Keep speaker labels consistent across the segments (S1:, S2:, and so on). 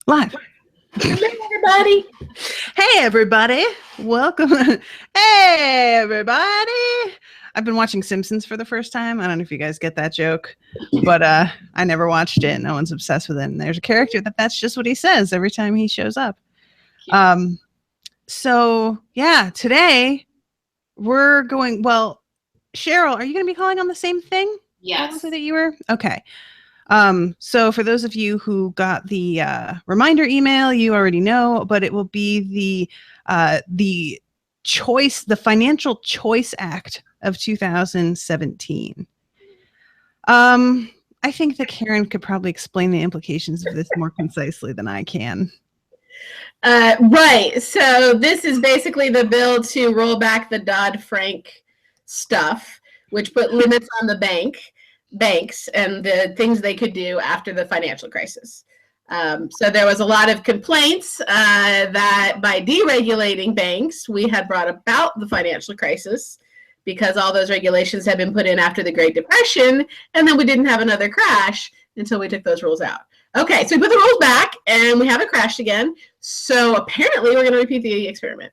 S1: Live.
S2: Hello, everybody.
S1: Hey, everybody. Welcome. Hey, everybody. I've been watching Simpsons for the first time. I don't know if you guys get that joke, but I never watched it. No one's obsessed with it. And there's a character that's just what he says every time he shows up. So, yeah, today we're going, well, Cheryl, are you going to be calling on the same thing?
S3: Yes.
S1: That you were? Okay. So for those of you who got the reminder email, you already know, but it will be the Financial Choice Act of 2017. I think that Karen could probably explain the implications of this more concisely than I can.
S2: Right. So this is basically the bill to roll back the Dodd-Frank stuff, which put limits on the banks and the things they could do after the financial crisis. So there was a lot of complaints that by deregulating banks, we had brought about the financial crisis because all those regulations had been put in after the Great Depression, and then we didn't have another crash until we took those rules out. Okay, so we put the rules back, and we haven't crashed again. So apparently, we're going to repeat the experiment.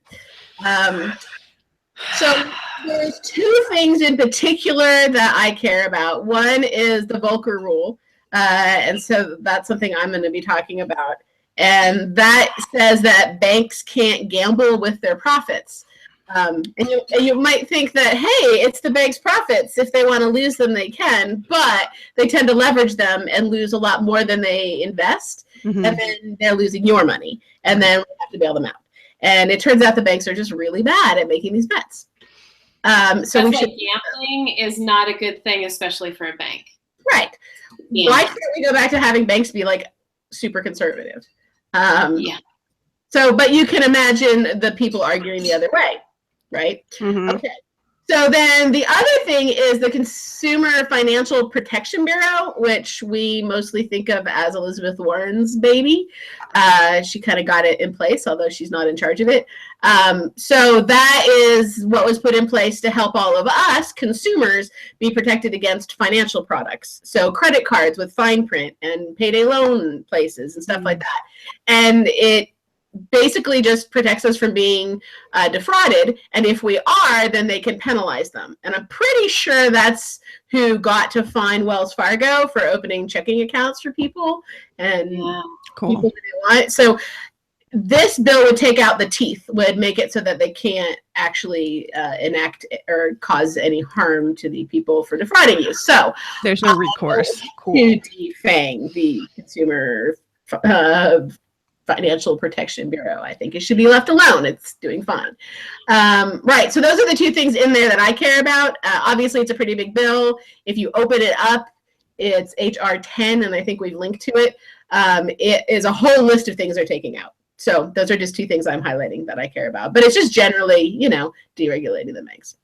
S2: So there's two things in particular that I care about. One is the Volcker Rule, and so that's something I'm going to be talking about. And that says that banks can't gamble with their profits. And you might think that, hey, it's the bank's profits. If they want to lose them, they can. But they tend to leverage them and lose a lot more than they invest. Mm-hmm. And then they're losing your money. And then we have to bail them out. And it turns out the banks are just really bad at making these bets.
S3: So gambling is not a good thing, especially for a bank.
S2: Right. Yeah. Why can't we go back to having banks be like super conservative? Yeah. So, but you can imagine the people arguing the other way, right? Mm-hmm. Okay. So then the other thing is the Consumer Financial Protection Bureau, which we mostly think of as Elizabeth Warren's baby. She kind of got it in place, although she's not in charge of it. So that is what was put in place to help all of us consumers be protected against financial products. So credit cards with fine print and payday loan places and stuff like that. And it basically just protects us from being defrauded. And if we are, then they can penalize them. And I'm pretty sure that's who got to fine Wells Fargo for opening checking accounts for people and people that they want. So this bill would take out the teeth, would make it so that they can't actually enact or cause any harm to the people for defrauding you. So
S1: there's no recourse.
S2: Cool. To defang the Consumer Financial Protection Bureau. I think it should be left alone. It's doing fine. Right. So those are the two things in there that I care about. Obviously, it's a pretty big bill. If you open it up, it's HR 10, and I think we've linked to it. It is a whole list of things they're taking out. So those are just two things I'm highlighting that I care about. But it's just generally, deregulating the banks.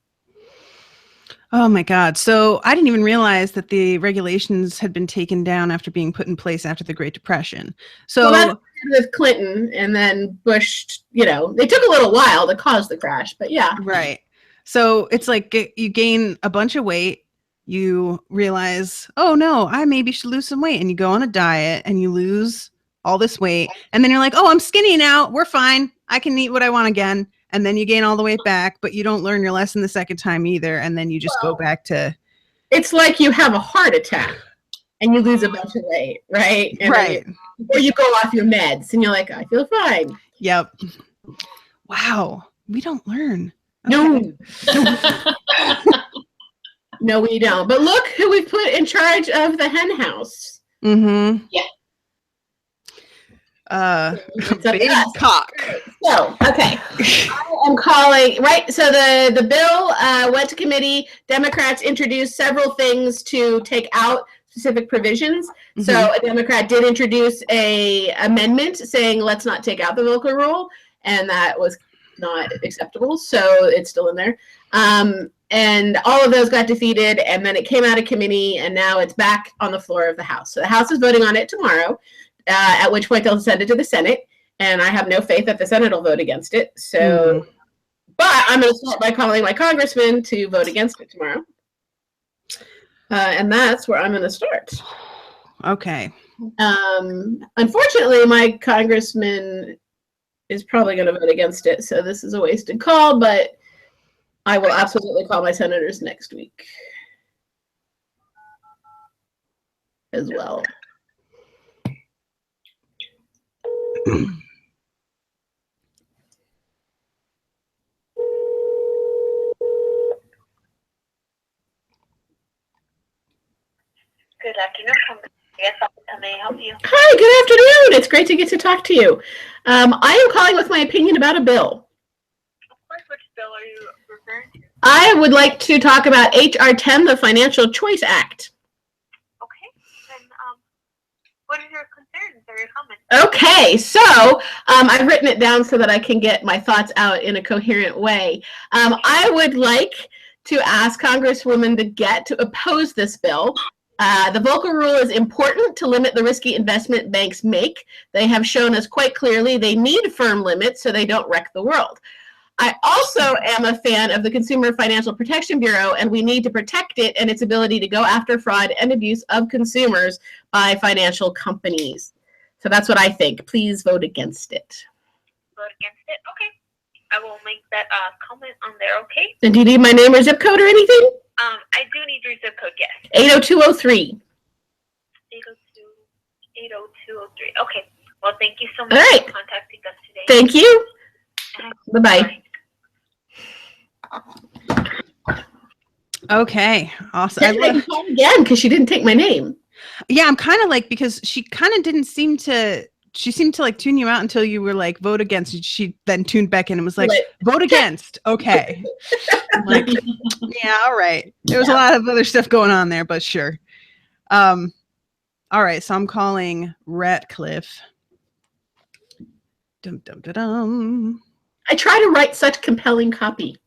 S1: Oh my God. So I didn't even realize that the regulations had been taken down after being put in place after the Great Depression. So
S2: that's with Clinton, and then Bush, they took a little while to cause the crash, but yeah.
S1: Right. So it's like you gain a bunch of weight, you realize, oh no, I maybe should lose some weight. And you go on a diet and you lose all this weight. And then you're like, oh, I'm skinny now. We're fine. I can eat what I want again. And then you gain all the weight back, but you don't learn your lesson the second time either. And then you just go back to.
S2: It's like you have a heart attack and you lose a bunch of weight, right? And
S1: right.
S2: Or you go off your meds and you're like, I feel fine.
S1: Yep. Wow. We don't learn.
S2: Okay. No. No, we don't. But look who we put in charge of the hen house.
S1: Mm-hmm.
S3: Yeah.
S1: Big cock.
S2: So, okay. I am calling, right? So the bill went to committee. Democrats introduced several things to take out specific provisions. Mm-hmm. So a Democrat did introduce a amendment saying, let's not take out the Volcker Rule. And that was not acceptable. So it's still in there. And all of those got defeated. And then it came out of committee. And now it's back on the floor of the House. So the House is voting on it tomorrow. At which point they'll send it to the Senate, and I have no faith that the Senate will vote against it. So, but I'm going to start by calling my congressman to vote against it tomorrow. And that's where I'm going to start.
S1: Okay.
S2: Unfortunately, my congressman is probably going to vote against it, so this is a wasted call, but I will absolutely call my senators next week as well.
S4: Good afternoon. Yes, how may I help you?
S2: Hi, good afternoon. It's great to get to talk to you. I am calling with my opinion about a bill.
S4: Of course, which bill are you referring to?
S2: I would like to talk about HR 10, the Financial Choice Act.
S4: Okay, then what are your concerns or your comments?
S2: Okay, so I've written it down so that I can get my thoughts out in a coherent way. I would like to ask Congresswoman DeGette to oppose this bill. The Volcker Rule is important to limit the risky investment banks make. They have shown us quite clearly they need firm limits so they don't wreck the world. I also am a fan of the Consumer Financial Protection Bureau, and we need to protect it and its ability to go after fraud and abuse of consumers by financial companies. So that's what I think. Please vote against it.
S4: Vote against it? Okay. I will make that comment on there, okay?
S2: And do you need my name or zip code or anything?
S4: I do need your zip code, yes.
S2: 80203.
S4: 80203. Okay. Well, thank you so much
S2: All right.
S4: for contacting us today.
S2: Thank you. Bye-bye.
S1: Okay, awesome.
S2: Again, because she didn't take my name.
S1: Yeah, I'm kind of like, because she kind of didn't seem to, she seemed to like tune you out until you were like, vote against. She then tuned back in and was like, vote against. Okay. I'm like, yeah, all right. There was a lot of other stuff going on there, but sure. All right, so I'm calling Ratcliffe. Dum, dum, dum, dum.
S2: I try to write such compelling copy.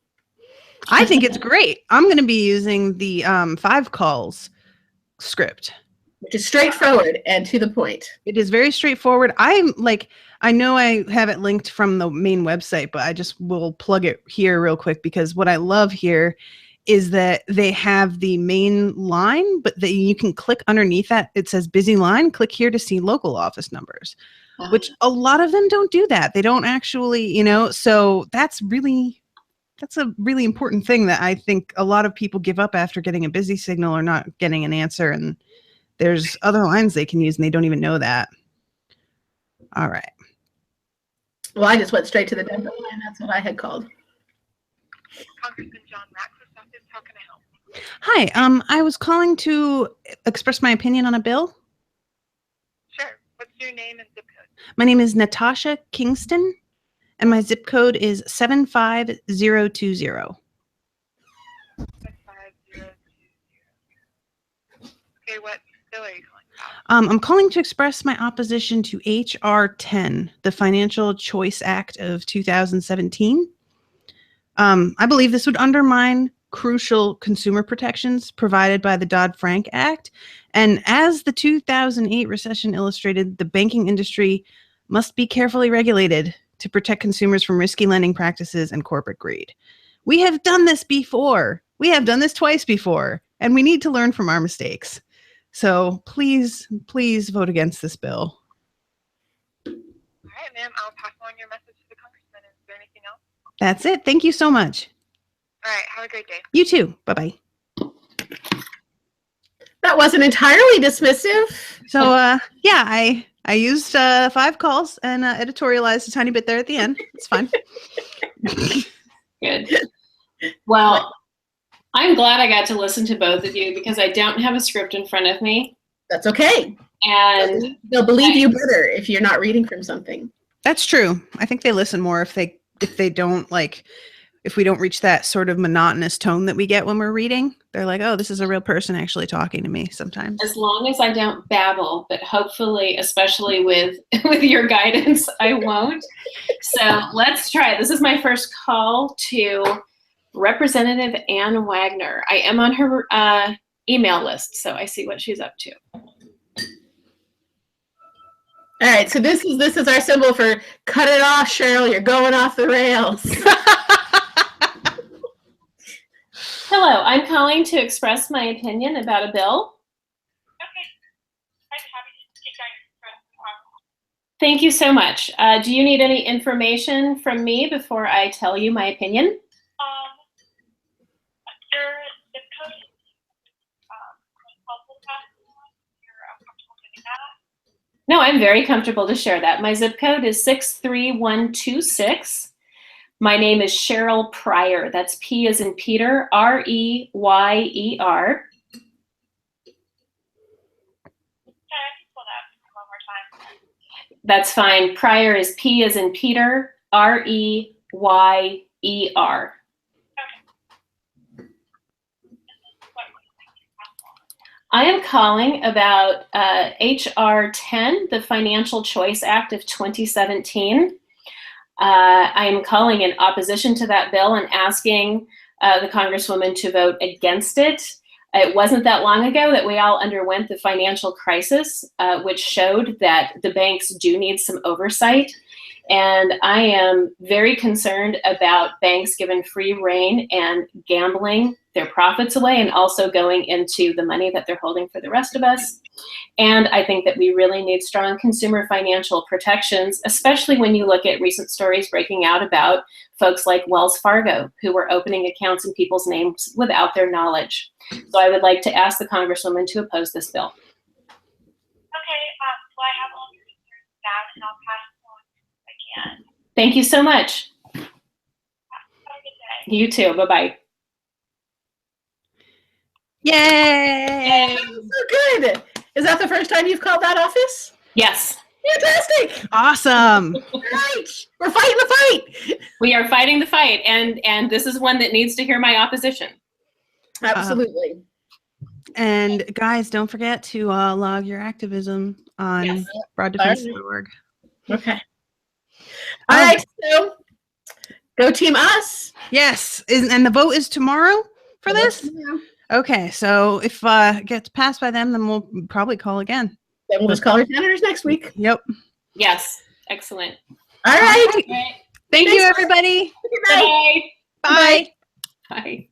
S1: I think it's great. I'm going to be using the 5 calls script,
S2: which is straightforward and to the point.
S1: It is very straightforward. I'm like, I know I have it linked from the main website, but I just will plug it here real quick because what I love here is that they have the main line, but that you can click underneath that. It says busy line. Click here to see local office numbers, which a lot of them don't do that. They don't actually, you know, so that's a really important thing that I think a lot of people give up after getting a busy signal or not getting an answer. And there's other lines they can use and they don't even know that. All right.
S2: Well, I just went straight to the dental line. That's what I had called.
S4: Congressman John Ratcliffe's office, how can I help?
S1: Hi, I was calling to express my opinion on a bill.
S4: Sure. What's your name and zip code?
S1: My name is Natasha Kingston, and my zip code is 75020.
S4: 75020. Okay, what bill are you calling about?
S1: I'm calling to express my opposition to HR 10, the Financial Choice Act of 2017. I believe this would undermine crucial consumer protections provided by the Dodd-Frank Act. And as the 2008 recession illustrated, the banking industry must be carefully regulated to protect consumers from risky lending practices and corporate greed. We have done this before. We have done this twice before, and we need to learn from our mistakes. So please, please vote against this bill.
S4: All right, ma'am. I'll pass on your message to the congressman. Is there anything else?
S1: That's it. Thank you so much.
S4: All right. Have a great day.
S1: You too. Bye-bye.
S2: That wasn't entirely dismissive.
S1: So, yeah, I used 5 calls and editorialized a tiny bit there at the end. It's fine.
S3: Good. Well, I'm glad I got to listen to both of you because I don't have a script in front of me.
S2: That's okay.
S3: And
S2: they'll believe you better if you're not reading from something.
S1: That's true. I think they listen more if they don't like, if we don't reach that sort of monotonous tone that we get when we're reading. They're like, oh, this is a real person actually talking to me sometimes.
S3: as long as I don't babble, but hopefully, especially with your guidance, I won't. So let's try it. This is my first call to Representative Ann Wagner. I am on her email list, so I see what she's up to.
S2: All right, so this is our symbol for cut it off, Cheryl. You're going off the rails.
S3: Hello, I'm calling to express my opinion about a bill.
S4: Okay. I'm happy to take down
S3: Thank you so much. Do you need any information from me before I tell you my opinion?
S4: Your zip code is helpful if you're comfortable giving that.
S3: No, I'm very comfortable to share that. My zip code is 63126. My name is Cheryl Pryor. That's P as in Peter, R-E-Y-E-R.
S4: Can I pull that one more time?
S3: That's fine. Pryor is P as in Peter, R-E-Y-E-R. I am calling about HR 10, the Financial Choice Act of 2017. I am calling in opposition to that bill and asking the Congresswoman to vote against it. It wasn't that long ago that we all underwent the financial crisis, which showed that the banks do need some oversight. And I am very concerned about banks given free rein and gambling their profits away and also going into the money that they're holding for the rest of us. And I think that we really need strong consumer financial protections, especially when you look at recent stories breaking out about folks like Wells Fargo, who were opening accounts in people's names without their knowledge. So I would like to ask the Congresswoman to oppose this bill.
S4: Okay, well, I have all your concerns down, and I'll pass it on if I can.
S3: Thank you so much.
S4: Have a good day.
S3: You too. Bye-bye.
S1: Yay!
S2: So good. Is that the first time you've called that office?
S3: Yes,
S2: Fantastic.
S1: Awesome.
S2: Right. We're fighting the fight.
S3: we are fighting the fight, and this is one that needs to hear my opposition.
S2: Absolutely.
S1: And guys, don't forget to log your activism on
S3: Yes.
S1: broaddefense.org.
S2: Okay. All right. So go Team Us.
S1: Yes. And the vote is tomorrow for this? Okay. So if it gets passed by them, then we'll probably call again.
S2: Then we'll just call our senators next week.
S1: Yep.
S3: Yes, excellent.
S2: All right.
S3: All right.
S1: Thank you, everybody.
S2: Good night.
S3: Bye.
S1: Bye.
S3: Bye.